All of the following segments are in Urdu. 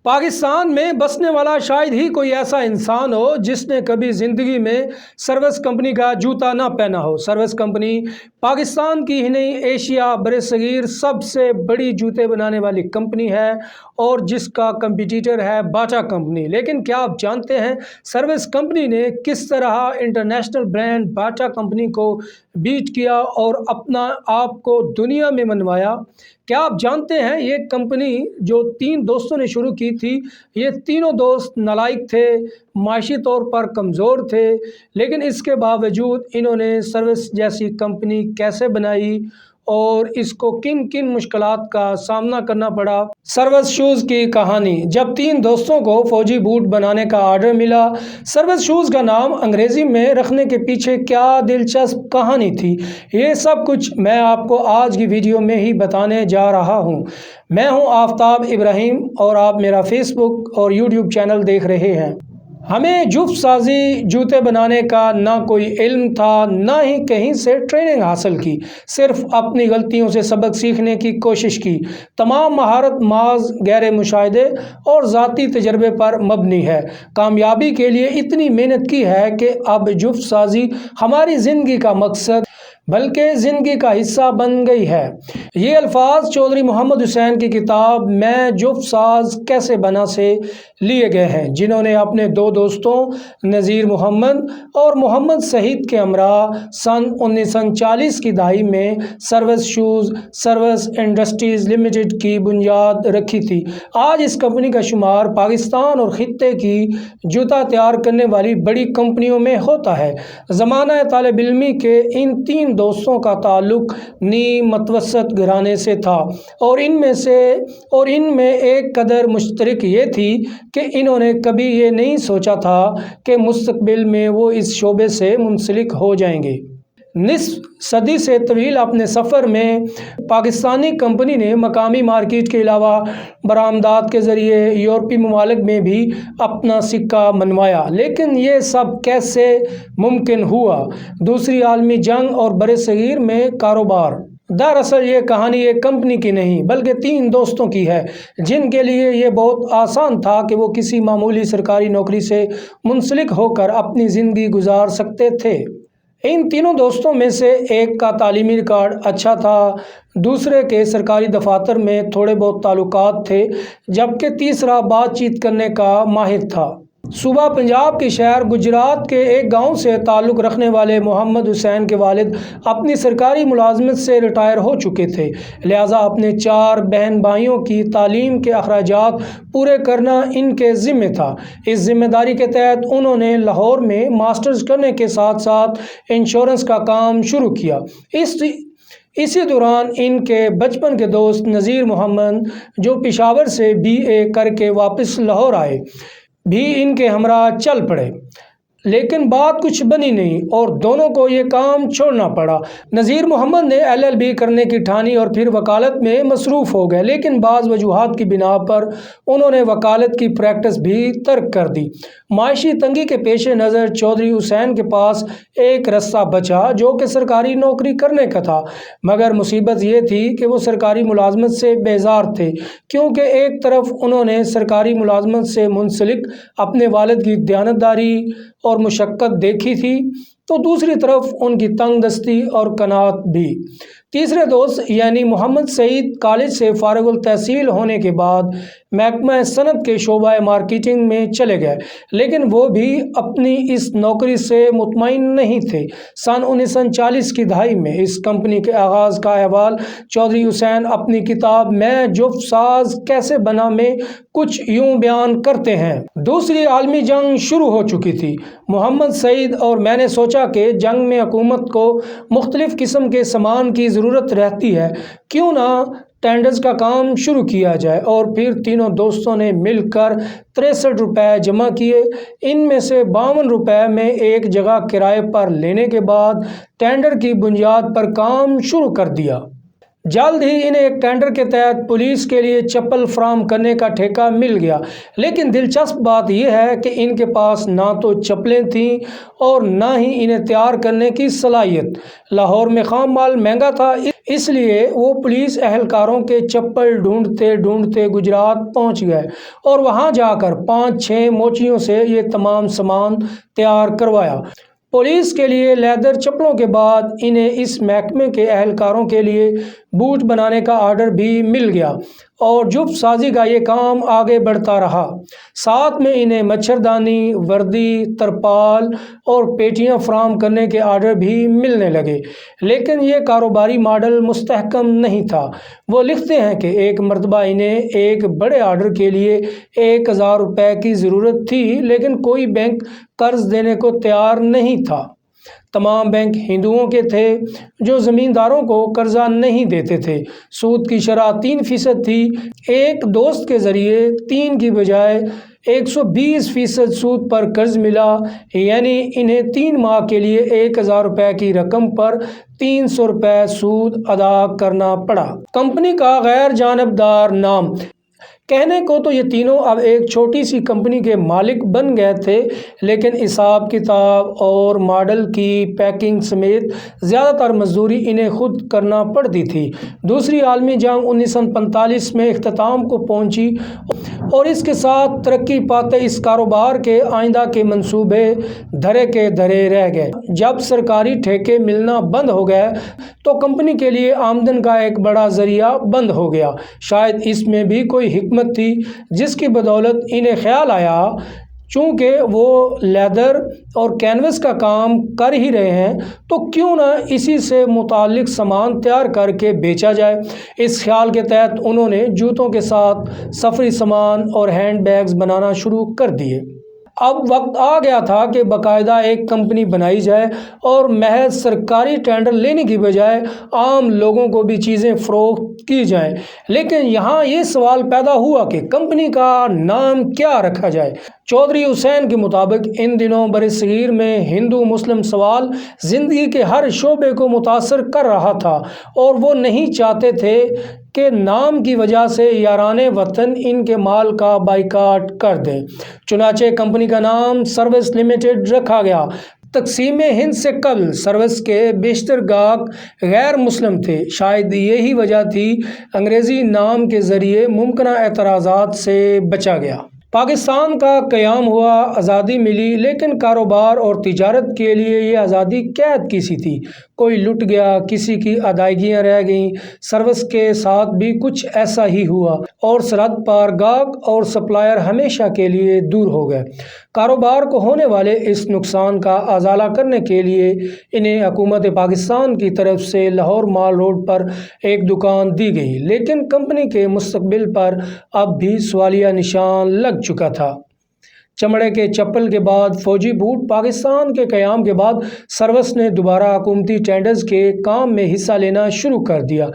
پاکستان میں بسنے والا شاید ہی کوئی ایسا انسان ہو جس نے کبھی زندگی میں سروس کمپنی کا جوتا نہ پہنا ہو۔ سروس کمپنی پاکستان کی ہی نہیں ایشیا برصغیر سب سے بڑی جوتے بنانے والی کمپنی ہے اور جس کا کمپیٹیٹر ہے باٹا کمپنی۔ لیکن کیا آپ جانتے ہیں سروس کمپنی نے کس طرح انٹرنیشنل برانڈ باٹا کمپنی کو بیٹ کیا اور اپنا آپ کو دنیا میں منوایا؟ کیا آپ جانتے ہیں یہ کمپنی جو 3 دوستوں نے شروع کی تھی، یہ تینوں دوست نالائق تھے، معاشی طور پر کمزور تھے، لیکن اس کے باوجود انہوں نے سروس جیسی کمپنی کیسے بنائی اور اس کو کن کن مشکلات کا سامنا کرنا پڑا؟ سروس شوز کی کہانی۔ جب 3 دوستوں کو فوجی بوٹ بنانے کا آرڈر ملا، سروس شوز کا نام انگریزی میں رکھنے کے پیچھے کیا دلچسپ کہانی تھی، یہ سب کچھ میں آپ کو آج کی ویڈیو میں ہی بتانے جا رہا ہوں۔ میں ہوں آفتاب ابراہیم اور آپ میرا فیس بک اور یوٹیوب چینل دیکھ رہے ہیں۔ ہمیں جفت سازی جوتے بنانے کا نہ کوئی علم تھا، نہ ہی کہیں سے ٹریننگ حاصل کی، صرف اپنی غلطیوں سے سبق سیکھنے کی کوشش کی۔ تمام مہارت محض گہرے مشاہدے اور ذاتی تجربے پر مبنی ہے۔ کامیابی کے لیے اتنی محنت کی ہے کہ اب جفت سازی ہماری زندگی کا مقصد بلکہ زندگی کا حصہ بن گئی ہے۔ یہ الفاظ چودھری محمد حسین کی کتاب میں جفت ساز کیسے بنا سے لیے گئے ہیں، جنہوں نے اپنے 2 دوستوں نذیر محمد اور محمد سعید کے ہمراہ سن 1940 کی دہائی میں service shoes service industries limited کی بنیاد رکھی تھی۔ آج اس کمپنی کا شمار پاکستان اور خطے کی جوتا تیار کرنے والی بڑی کمپنیوں میں ہوتا ہے۔ زمانہ طالب علمی کے ان 3 دوستوں کا تعلق نیم متوسط گھرانے سے تھا اور ان میں ایک قدر مشترک یہ تھی کہ انہوں نے کبھی یہ نہیں سوچا تھا کہ مستقبل میں وہ اس شعبے سے منسلک ہو جائیں گے۔ نصف صدی سے طویل اپنے سفر میں پاکستانی کمپنی نے مقامی مارکیٹ کے علاوہ برآمدات کے ذریعے یورپی ممالک میں بھی اپنا سکہ منوایا۔ لیکن یہ سب کیسے ممکن ہوا؟ دوسری عالمی جنگ اور برصغیر میں کاروبار۔ دراصل یہ کہانی ایک کمپنی کی نہیں بلکہ 3 دوستوں کی ہے، جن کے لیے یہ بہت آسان تھا کہ وہ کسی معمولی سرکاری نوکری سے منسلک ہو کر اپنی زندگی گزار سکتے تھے۔ ان تینوں دوستوں میں سے ایک کا تعلیمی ریکارڈ اچھا تھا، دوسرے کے سرکاری دفاتر میں تھوڑے بہت تعلقات تھے، جبکہ تیسرا بات چیت کرنے کا ماہر تھا۔ صوبہ پنجاب کے شہر گجرات کے ایک گاؤں سے تعلق رکھنے والے محمد حسین کے والد اپنی سرکاری ملازمت سے ریٹائر ہو چکے تھے، لہٰذا اپنے 4 بہن بھائیوں کی تعلیم کے اخراجات پورے کرنا ان کے ذمہ تھا۔ اس ذمہ داری کے تحت انہوں نے لاہور میں ماسٹرز کرنے کے ساتھ ساتھ انشورنس کا کام شروع کیا۔ اسی دوران ان کے بچپن کے دوست نذیر محمد، جو پشاور سے BA کر کے واپس لاہور آئے، بھی ان کے ہمراہ چل پڑے، لیکن بات کچھ بنی نہیں اور دونوں کو یہ کام چھوڑنا پڑا۔ نذیر محمد نے LLB کرنے کی ٹھانی اور پھر وکالت میں مصروف ہو گئے، لیکن بعض وجوہات کی بنا پر انہوں نے وکالت کی پریکٹس بھی ترک کر دی۔ معاشی تنگی کے پیش نظر چودھری حسین کے پاس ایک رستہ بچا جو کہ سرکاری نوکری کرنے کا تھا، مگر مصیبت یہ تھی کہ وہ سرکاری ملازمت سے بیزار تھے، کیونکہ ایک طرف انہوں نے سرکاری ملازمت سے منسلک اپنے والد کی دیانتداری اور مشقت دیکھی تھی، تو دوسری طرف ان کی تنگ دستی اور قناعت بھی۔ تیسرے دوست یعنی محمد سعید کالج سے فارغ التحصیل ہونے کے بعد محکمہ صنعت کے شعبہ مارکیٹنگ میں چلے گئے، لیکن وہ بھی اپنی اس نوکری سے مطمئن نہیں تھے۔ سن 1940 کی دہائی میں اس کمپنی کے آغاز کا احوال چودھری حسین اپنی کتاب میں جفت ساز کیسے بنا میں کچھ یوں بیان کرتے ہیں۔ دوسری عالمی جنگ شروع ہو چکی تھی۔ محمد سعید اور میں نے سوچا کہ جنگ میں حکومت کو مختلف قسم کے سامان کی ضرورت رہتی ہے، کیوں نہ ٹینڈرز کا کام شروع کیا جائے، اور پھر تینوں دوستوں نے مل کر 63 روپے جمع کیے۔ ان میں سے 52 روپے میں ایک جگہ کرائے پر لینے کے بعد ٹینڈر کی بنیاد پر کام شروع کر دیا۔ جلد ہی انہیں ایک ٹینڈر کے تحت پولیس کے لیے چپل فراہم کرنے کا ٹھیکہ مل گیا، لیکن دلچسپ بات یہ ہے کہ ان کے پاس نہ تو چپلیں تھیں اور نہ ہی انہیں تیار کرنے کی صلاحیت۔ لاہور میں خام مال مہنگا تھا، اس لیے وہ پولیس اہلکاروں کے چپل ڈھونڈتے ڈھونڈتے گجرات پہنچ گئے اور وہاں جا کر 5-6 موچیوں سے یہ تمام سامان تیار کروایا۔ پولیس کے لیے لیدر چپلوں کے بعد انہیں اس محکمے کے اہلکاروں کے لیے بوٹ بنانے کا آرڈر بھی مل گیا اور جفت سازی کا یہ کام آگے بڑھتا رہا۔ ساتھ میں انہیں مچھردانی، وردی، ترپال اور پیٹیاں فراہم کرنے کے آرڈر بھی ملنے لگے، لیکن یہ کاروباری ماڈل مستحکم نہیں تھا۔ وہ لکھتے ہیں کہ ایک مرتبہ انہیں ایک بڑے آرڈر کے لیے 1000 روپے کی ضرورت تھی، لیکن کوئی بینک قرض دینے کو تیار نہیں تھا۔ تمام بینک ہندوؤں کے تھے جو زمینداروں کو قرضہ نہیں دیتے تھے۔ سود کی شرح 3% تھی۔ ایک دوست کے ذریعے 3 کی بجائے 120% سود پر قرض ملا، یعنی انہیں 3 ماہ کے لیے 1000 روپے کی رقم پر 300 روپے سود ادا کرنا پڑا۔ کمپنی کا غیر جانبدار نام۔ کہنے کو تو یہ تینوں اب ایک چھوٹی سی کمپنی کے مالک بن گئے تھے، لیکن حساب کتاب اور ماڈل کی پیکنگ سمیت زیادہ تر مزدوری انہیں خود کرنا پڑتی تھی۔ دوسری عالمی جنگ 1945 میں اختتام کو پہنچی اور اس کے ساتھ ترقی پاتے اس کاروبار کے آئندہ کے منصوبے دھرے کے دھرے رہ گئے۔ جب سرکاری ٹھیکے ملنا بند ہو گئے تو کمپنی کے لیے آمدن کا ایک بڑا ذریعہ بند ہو گیا۔ شاید اس میں بھی کوئی حکمت تھی جس کی بدولت انہیں خیال آیا چونکہ وہ لیدر اور کینوس کا کام کر ہی رہے ہیں تو کیوں نہ اسی سے متعلق سامان تیار کر کے بیچا جائے۔ اس خیال کے تحت انہوں نے جوتوں کے ساتھ سفری سامان اور ہینڈ بیگز بنانا شروع کر دیے۔ اب وقت آ گیا تھا کہ باقاعدہ ایک کمپنی بنائی جائے اور محض سرکاری ٹینڈر لینے کی بجائے عام لوگوں کو بھی چیزیں فروخت کی جائیں۔ لیکن یہاں یہ سوال پیدا ہوا کہ کمپنی کا نام کیا رکھا جائے۔ چودھری حسین کے مطابق ان دنوں برصغیر میں ہندو مسلم سوال زندگی کے ہر شعبے کو متاثر کر رہا تھا اور وہ نہیں چاہتے تھے کہ نام کی وجہ سے یاران وطن ان کے مال کا بائیکاٹ کر دیں۔ چنانچہ کمپنی کا نام سروس لمیٹڈ رکھا گیا۔ تقسیم ہند سے قبل سروس کے بیشتر گاہک غیر مسلم تھے۔ شاید یہی وجہ تھی انگریزی نام کے ذریعے ممکنہ اعتراضات سے بچا گیا۔ پاکستان کا قیام ہوا، آزادی ملی، لیکن کاروبار اور تجارت کے لیے یہ آزادی قید کی سی تھی۔ کوئی لٹ گیا، کسی کی ادائیگیاں رہ گئیں۔ سروس کے ساتھ بھی کچھ ایسا ہی ہوا اور سرحد پار گاہک اور سپلائر ہمیشہ کے لیے دور ہو گئے۔ کاروبار کو ہونے والے اس نقصان کا ازالہ کرنے کے لیے انہیں حکومت پاکستان کی طرف سے لاہور مال روڈ پر ایک دکان دی گئی، لیکن کمپنی کے مستقبل پر اب بھی سوالیہ نشان لگ چکا تھا۔ چمڑے کے چپل کے بعد فوجی بوٹ۔ پاکستان کے قیام کے بعد سروس نے دوبارہ حکومتی ٹینڈرز کے کام میں حصہ لینا شروع کر دیا،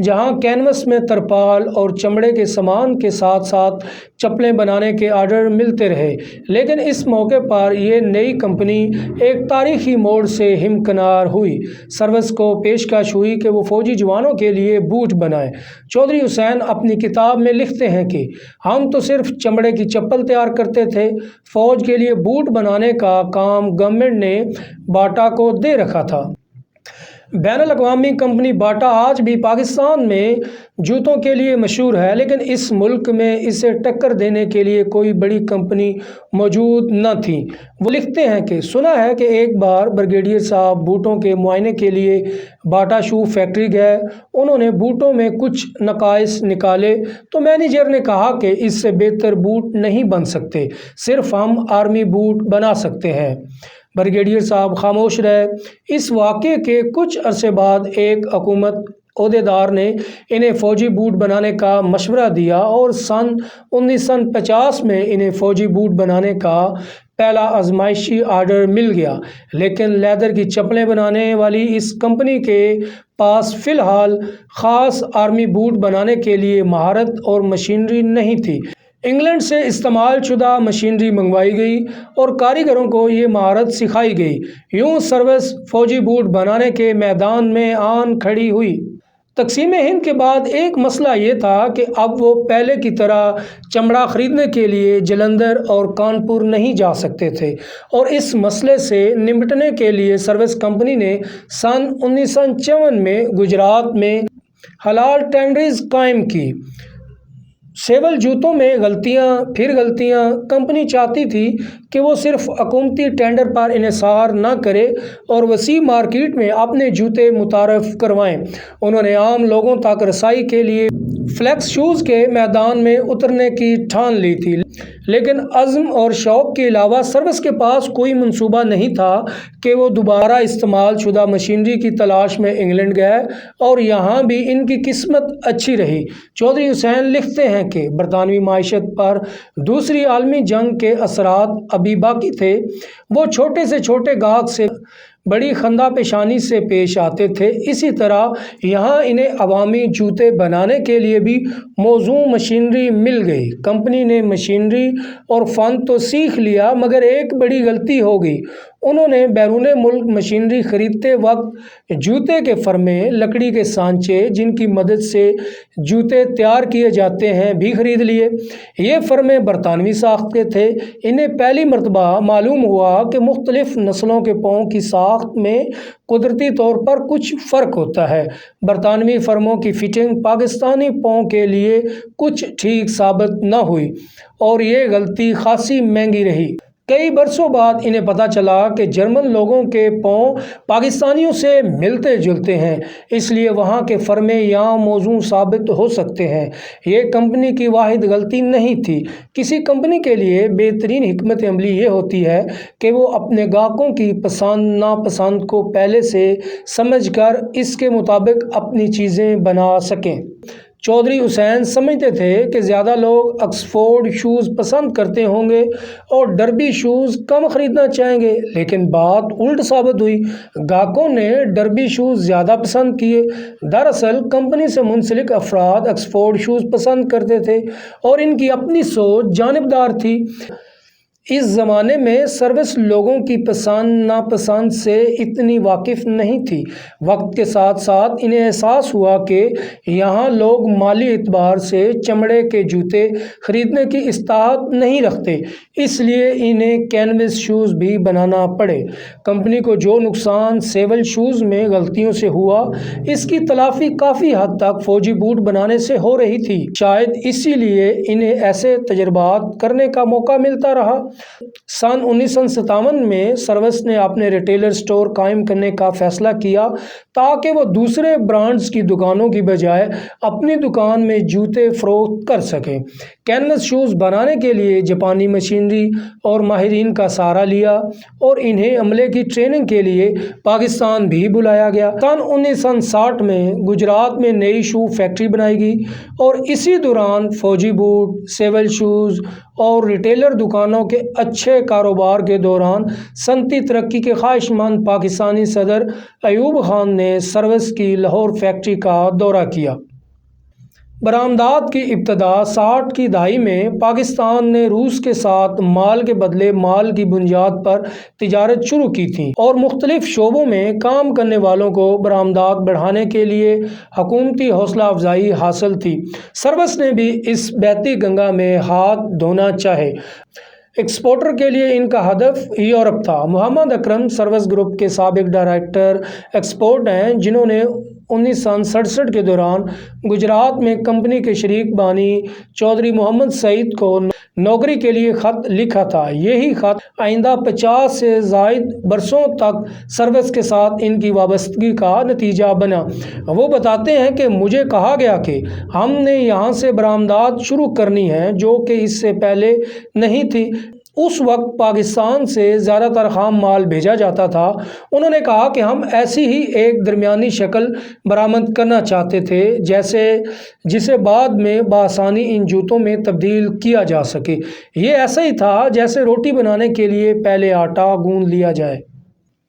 جہاں کینوس میں ترپال اور چمڑے کے سامان کے ساتھ ساتھ چپلیں بنانے کے آرڈر ملتے رہے۔ لیکن اس موقع پر یہ نئی کمپنی ایک تاریخی موڑ سے ہمکنار ہوئی۔ سروس کو پیشکش ہوئی کہ وہ فوجی جوانوں کے لیے بوٹ بنائے۔ چودھری حسین اپنی کتاب میں لکھتے ہیں کہ ہم تو صرف چمڑے کی چپل تیار کرتے تھے، فوج کے لیے بوٹ بنانے کا کام گورنمنٹ نے باٹا کو دے رکھا تھا۔ بین الاقوامی کمپنی باٹا آج بھی پاکستان میں جوتوں کے لیے مشہور ہے، لیکن اس ملک میں اسے ٹکر دینے کے لیے کوئی بڑی کمپنی موجود نہ تھی۔ وہ لکھتے ہیں کہ سنا ہے کہ ایک بار بریگیڈیئر صاحب بوٹوں کے معائنے کے لیے باٹا شو فیکٹری گئے۔ انہوں نے بوٹوں میں کچھ نقائص نکالے تو مینیجر نے کہا کہ اس سے بہتر بوٹ نہیں بن سکتے، صرف ہم آرمی بوٹ بنا سکتے ہیں۔ بریگیڈیئر صاحب خاموش رہے۔ اس واقعے کے کچھ عرصے بعد ایک حکومت عہدیدار نے انہیں فوجی بوٹ بنانے کا مشورہ دیا اور سن 1950 میں انہیں فوجی بوٹ بنانے کا پہلا آزمائشی آرڈر مل گیا، لیکن لیدر کی چپلیں بنانے والی اس کمپنی کے پاس فی الحال خاص آرمی بوٹ بنانے کے لیے مہارت اور مشینری نہیں تھی۔ انگلینڈ سے استعمال شدہ مشینری منگوائی گئی اور کاریگروں کو یہ مہارت سکھائی گئی۔ یوں سروس فوجی بوٹ بنانے کے میدان میں آن کھڑی ہوئی۔ تقسیم ہند کے بعد ایک مسئلہ یہ تھا کہ اب وہ پہلے کی طرح چمڑا خریدنے کے لیے جلندھر اور کانپور نہیں جا سکتے تھے، اور اس مسئلے سے نمٹنے کے لیے سروس کمپنی نے سن 1954 میں گجرات میں حلال ٹینڈریز قائم کی۔ سیول جوتوں میں غلطیاں پھر غلطیاں۔ کمپنی چاہتی تھی کہ وہ صرف حکومتی ٹینڈر پر انحصار نہ کرے اور وسیع مارکیٹ میں اپنے جوتے متعارف کروائیں۔ انہوں نے عام لوگوں تک رسائی کے لیے فلیکس شوز کے میدان میں اترنے کی ٹھان لی تھی، لیکن عزم اور شوق کے علاوہ سروس کے پاس کوئی منصوبہ نہیں تھا کہ وہ دوبارہ استعمال شدہ مشینری کی تلاش میں انگلینڈ گئے، اور یہاں بھی ان کی قسمت اچھی رہی۔ چودھری حسین لکھتے ہیں کہ برطانوی معیشت پر دوسری عالمی جنگ کے اثرات ابھی باقی تھے۔ وہ چھوٹے سے چھوٹے گاہک سے بڑی خندہ پیشانی سے پیش آتے تھے۔ اسی طرح یہاں انہیں عوامی جوتے بنانے کے لیے بھی موزوں مشینری مل گئی۔ کمپنی نے مشینری اور فن تو سیکھ لیا، مگر ایک بڑی غلطی ہو گئی۔ انہوں نے بیرون ملک مشینری خریدتے وقت جوتے کے فرمے، لکڑی کے سانچے جن کی مدد سے جوتے تیار کیے جاتے ہیں بھی خرید لیے۔ یہ فرمے برطانوی ساخت کے تھے۔ انہیں پہلی مرتبہ معلوم ہوا کہ مختلف نسلوں کے پاؤں کی ساخت میں قدرتی طور پر کچھ فرق ہوتا ہے۔ برطانوی فرموں کی فٹنگ پاکستانی پاؤں کے لیے کچھ ٹھیک ثابت نہ ہوئی، اور یہ غلطی خاصی مہنگی رہی۔ کئی برسوں بعد انہیں پتہ چلا کہ جرمن لوگوں کے پاؤں پاکستانیوں سے ملتے جلتے ہیں، اس لیے وہاں کے فرمے یہاں موزوں ثابت ہو سکتے ہیں۔ یہ کمپنی کی واحد غلطی نہیں تھی۔ کسی کمپنی کے لیے بہترین حکمت عملی یہ ہوتی ہے کہ وہ اپنے گاہکوں کی پسند ناپسند کو پہلے سے سمجھ کر اس کے مطابق اپنی چیزیں بنا سکیں۔ چودھری حسین سمجھتے تھے کہ زیادہ لوگ آکسفورڈ شوز پسند کرتے ہوں گے اور ڈربی شوز کم خریدنا چاہیں گے، لیکن بات الٹ ثابت ہوئی۔ گاہکوں نے ڈربی شوز زیادہ پسند کیے۔ دراصل کمپنی سے منسلک افراد آکسفورڈ شوز پسند کرتے تھے، اور ان کی اپنی سوچ جانبدار تھی۔ اس زمانے میں سروس لوگوں کی پسند ناپسند سے اتنی واقف نہیں تھی۔ وقت کے ساتھ ساتھ انہیں احساس ہوا کہ یہاں لوگ مالی اعتبار سے چمڑے کے جوتے خریدنے کی استطاعت نہیں رکھتے، اس لیے انہیں کینوس شوز بھی بنانا پڑے۔ کمپنی کو جو نقصان سیول شوز میں غلطیوں سے ہوا، اس کی تلافی کافی حد تک فوجی بوٹ بنانے سے ہو رہی تھی۔ شاید اسی لیے انہیں ایسے تجربات کرنے کا موقع ملتا رہا۔ سن 1957 میں سروس نے اپنے ریٹیلر سٹور قائم کرنے کا فیصلہ کیا تاکہ وہ دوسرے برانڈز کی دکانوں کی بجائے اپنی دکان میں جوتے فروخت کر سکیں۔ کینوس شوز بنانے کے لیے جاپانی مشینری اور ماہرین کا سہارا لیا، اور انہیں عملے کی ٹریننگ کے لیے پاکستان بھی بلایا گیا۔ سن 1960 میں گجرات میں نئی شو فیکٹری بنائی گئی، اور اسی دوران فوجی بوٹ، سیول شوز اور ریٹیلر دکانوں کے اچھے کاروبار کے دوران صنعتی ترقی کے خواہشمند پاکستانی صدر ایوب خان نے سروس کی لاہور فیکٹری کا دورہ کیا۔ برآمدات کی ابتدا 60 کی دہائی میں پاکستان نے روس کے ساتھ مال کے بدلے مال کی بنیاد پر تجارت شروع کی تھی، اور مختلف شعبوں میں کام کرنے والوں کو برآمدات بڑھانے کے لیے حکومتی حوصلہ افزائی حاصل تھی۔ سروس نے بھی اس بہتی گنگا میں ہاتھ دھونا چاہے۔ ایکسپورٹر کے لیے ان کا ہدف یورپ تھا۔ محمد اکرم سروس گروپ کے سابق ڈائریکٹر ایکسپورٹ ہیں، جنہوں نے 1967 کے دوران گجرات میں کمپنی کے شریک بانی چودھری محمد سعید کو نوکری کے لیے خط لکھا تھا۔ یہی خط آئندہ 50 سے زائد برسوں تک سروس کے ساتھ ان کی وابستگی کا نتیجہ بنا۔ وہ بتاتے ہیں کہ مجھے کہا گیا کہ ہم نے یہاں سے برآمدات شروع کرنی ہے، جو کہ اس سے پہلے نہیں تھی۔ اس وقت پاکستان سے زیادہ تر خام مال بھیجا جاتا تھا۔ انہوں نے کہا کہ ہم ایسی ہی ایک درمیانی شکل برآمد کرنا چاہتے تھے جسے بعد میں بآسانی ان جوتوں میں تبدیل کیا جا سکے۔ یہ ایسا ہی تھا جیسے روٹی بنانے کے لیے پہلے آٹا گوندھ لیا جائے۔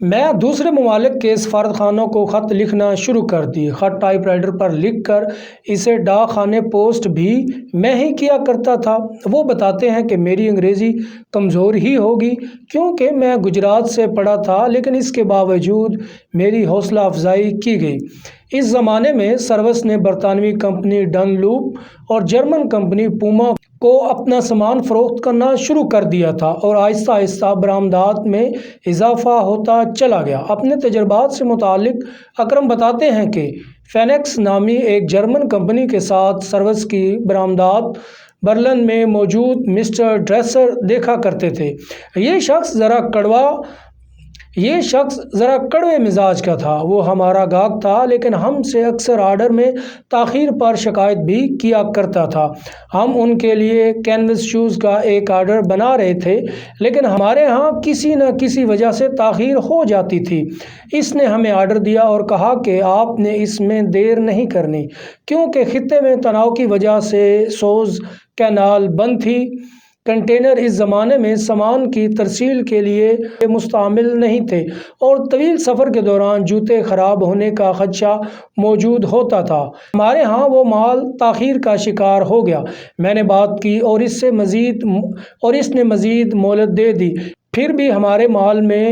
میں دوسرے ممالک کے سفارتخانوں کو خط لکھنا شروع کر دی۔ خط ٹائپ رائٹر پر لکھ کر اسے ڈاک خانے پوسٹ بھی میں ہی کیا کرتا تھا۔ وہ بتاتے ہیں کہ میری انگریزی کمزور ہی ہوگی کیونکہ میں گجرات سے پڑھا تھا، لیکن اس کے باوجود میری حوصلہ افزائی کی گئی۔ اس زمانے میں سروس نے برطانوی کمپنی ڈن لوپ اور جرمن کمپنی پوما کو اپنا سامان فروخت کرنا شروع کر دیا تھا اور آہستہ آہستہ برآمدات میں اضافہ ہوتا چلا گیا۔ اپنے تجربات سے متعلق اکرم بتاتے ہیں کہ فینکس نامی ایک جرمن کمپنی کے ساتھ سروس کی برآمدات برلن میں موجود مسٹر ڈریسر دیکھا کرتے تھے۔ یہ شخص ذرا کڑوے مزاج کا تھا۔ وہ ہمارا گاہک تھا، لیکن ہم سے اکثر آرڈر میں تاخیر پر شکایت بھی کیا کرتا تھا۔ ہم ان کے لیے کینوس شوز کا ایک آرڈر بنا رہے تھے، لیکن ہمارے ہاں کسی نہ کسی وجہ سے تاخیر ہو جاتی تھی۔ اس نے ہمیں آرڈر دیا اور کہا کہ آپ نے اس میں دیر نہیں کرنی، کیونکہ خطے میں تناؤ کی وجہ سے سوز کینال بند تھی۔ کنٹینر اس زمانے میں سامان کی ترسیل کے لیے مستعمل نہیں تھے اور طویل سفر کے دوران جوتے خراب ہونے کا خدشہ موجود ہوتا تھا۔ ہمارے ہاں وہ مال تاخیر کا شکار ہو گیا۔ میں نے بات کی اور اس نے مزید مہلت دے دی، پھر بھی ہمارے مال میں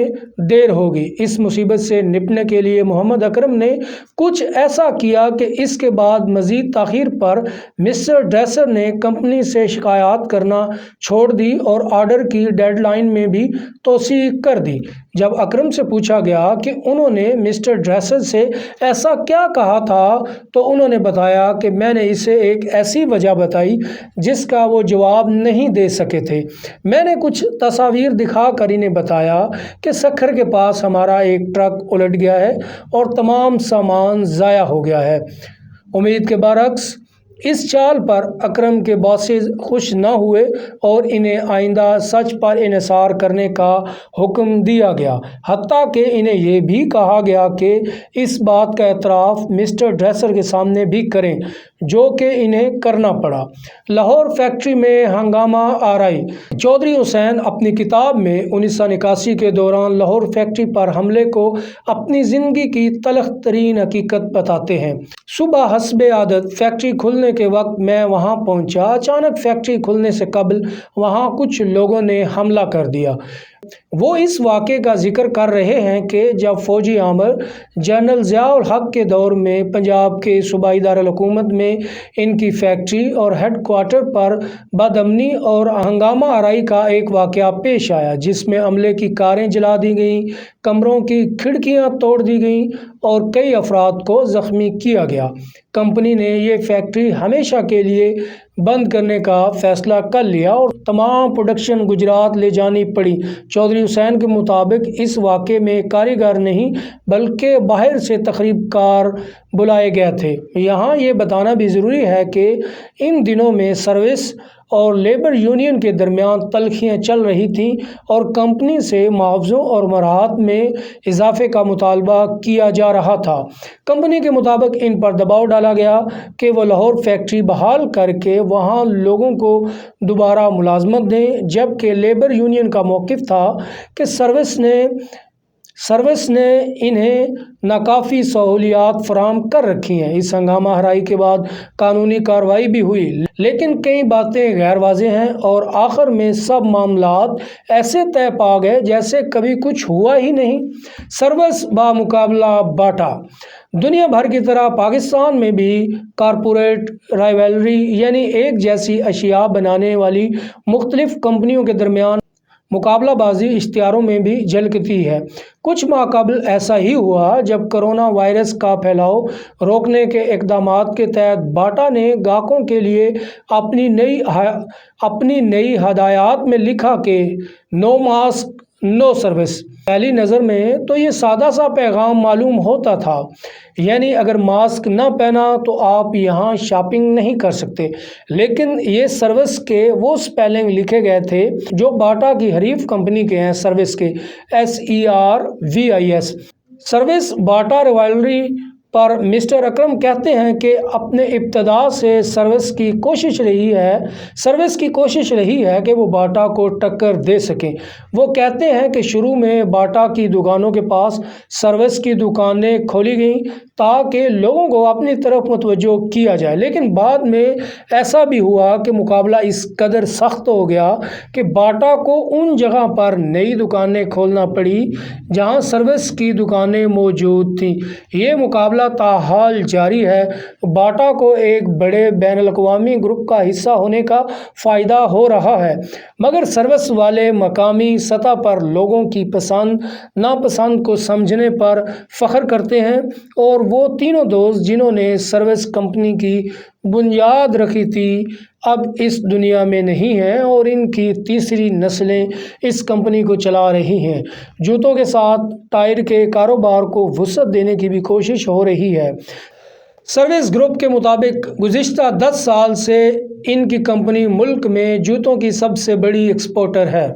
دیر ہوگی۔ اس مصیبت سے نپٹنے کے لیے محمد اکرم نے کچھ ایسا کیا کہ اس کے بعد مزید تاخیر پر مسٹر ڈریسر نے کمپنی سے شکایات کرنا چھوڑ دی اور آرڈر کی ڈیڈ لائن میں بھی توسیع کر دی۔ جب اکرم سے پوچھا گیا کہ انہوں نے مسٹر ڈریسر سے ایسا کیا کہا تھا تو انہوں نے بتایا کہ میں نے اسے ایک ایسی وجہ بتائی جس کا وہ جواب نہیں دے سکے تھے۔ میں نے کچھ تصاویر دکھا کر انہیں بتایا کہ سکھر کے پاس ہمارا ایک ٹرک الٹ گیا ہے اور تمام سامان ضائع ہو گیا ہے۔ امید کے برعکس اس چال پر اکرم کے باسز خوش نہ ہوئے اور انہیں آئندہ سچ پر انحصار کرنے کا حکم دیا گیا، حتیٰ کہ انہیں یہ بھی کہا گیا کہ اس بات کا اعتراف مسٹر ڈریسر کے سامنے بھی کریں، جو کہ انہیں کرنا پڑا۔ لاہور فیکٹری میں ہنگامہ آرائی۔ چودھری حسین اپنی کتاب میں 1981 کے دوران لاہور فیکٹری پر حملے کو اپنی زندگی کی تلخ ترین حقیقت بتاتے ہیں۔ صبح حسب عادت فیکٹری کھلنے کے وقت میں وہاں پہنچا۔ اچانک فیکٹری کھلنے سے قبل وہاں کچھ لوگوں نے حملہ کر دیا۔ وہ اس واقعے کا ذکر کر رہے ہیں کہ جب فوجی آمر جنرل ضیاء الحق کے دور میں پنجاب کے صوبائی دارالحکومت میں ان کی فیکٹری اور ہیڈ کوارٹر پر بدامنی اور ہنگامہ آرائی کا ایک واقعہ پیش آیا، جس میں عملے کی کاریں جلا دی گئیں، کمروں کی کھڑکیاں توڑ دی گئیں اور کئی افراد کو زخمی کیا گیا۔ کمپنی نے یہ فیکٹری ہمیشہ کے لیے بند کرنے کا فیصلہ کر لیا اور تمام پروڈکشن گجرات لے جانی پڑی۔ چودھری حسین کے مطابق اس واقعے میں کاریگر نہیں بلکہ باہر سے تخریب کار بلائے گئے تھے۔ یہاں یہ بتانا بھی ضروری ہے کہ ان دنوں میں سروس اور لیبر یونین کے درمیان تلخیاں چل رہی تھیں اور کمپنی سے معاوضوں اور مراحت میں اضافے کا مطالبہ کیا جا رہا تھا۔ کمپنی کے مطابق ان پر دباؤ ڈالا گیا کہ وہ لاہور فیکٹری بحال کر کے وہاں لوگوں کو دوبارہ ملازمت دیں، جبکہ لیبر یونین کا موقف تھا کہ سروس نے انہیں ناکافی سہولیات فراہم کر رکھی ہیں۔ اس ہنگامہ آرائی کے بعد قانونی کارروائی بھی ہوئی، لیکن کئی باتیں غیر واضح ہیں اور آخر میں سب معاملات ایسے طے پا گئے جیسے کبھی کچھ ہوا ہی نہیں۔ سروس بمقابلہ باٹا۔ دنیا بھر کی طرح پاکستان میں بھی کارپوریٹ رائیولری یعنی ایک جیسی اشیاء بنانے والی مختلف کمپنیوں کے درمیان مقابلہ بازی اشتہاروں میں بھی جھلکتی ہے۔ کچھ ماہ قبل ایسا ہی ہوا جب کرونا وائرس کا پھیلاؤ روکنے کے اقدامات کے تحت باٹا نے گاہکوں کے لیے اپنی نئی ہدایات میں لکھا کہ نو ماسک نو سروس۔ پہلی نظر میں تو یہ سادہ سا پیغام معلوم ہوتا تھا، یعنی اگر ماسک نہ پہنا تو آپ یہاں شاپنگ نہیں کر سکتے، لیکن یہ سروس کے وہ سپیلنگ لکھے گئے تھے جو باٹا کی حریف کمپنی کے ہیں، سروس کے SERVIS۔ سروس باٹا رائیولری پر مسٹر اکرم کہتے ہیں کہ اپنے ابتدا سے سروس کی کوشش رہی ہے کہ وہ باٹا کو ٹکر دے سکیں۔ وہ کہتے ہیں کہ شروع میں باٹا کی دکانوں کے پاس سروس کی دکانیں کھولی گئیں تاکہ لوگوں کو اپنی طرف متوجہ کیا جائے، لیکن بعد میں ایسا بھی ہوا کہ مقابلہ اس قدر سخت ہو گیا کہ باٹا کو ان جگہ پر نئی دکانیں کھولنا پڑی جہاں سروس کی دکانیں موجود تھیں۔ یہ مقابلہ تاحال جاری ہے۔ باٹا کو ایک بڑے بین الاقوامی گروپ کا حصہ ہونے کا فائدہ ہو رہا ہے، مگر سروس والے مقامی سطح پر لوگوں کی پسند ناپسند کو سمجھنے پر فخر کرتے ہیں، اور وہ تینوں دوست جنہوں نے سروس کمپنی کی بنیاد رکھی تھی اب اس دنیا میں نہیں ہیں، اور ان کی تیسری نسلیں اس کمپنی کو چلا رہی ہیں۔ جوتوں کے ساتھ ٹائر کے کاروبار کو وسعت دینے کی بھی کوشش ہو رہی ہے۔ سروس گروپ کے مطابق گزشتہ 10 سال سے ان کی کمپنی ملک میں جوتوں کی سب سے بڑی ایکسپورٹر ہے۔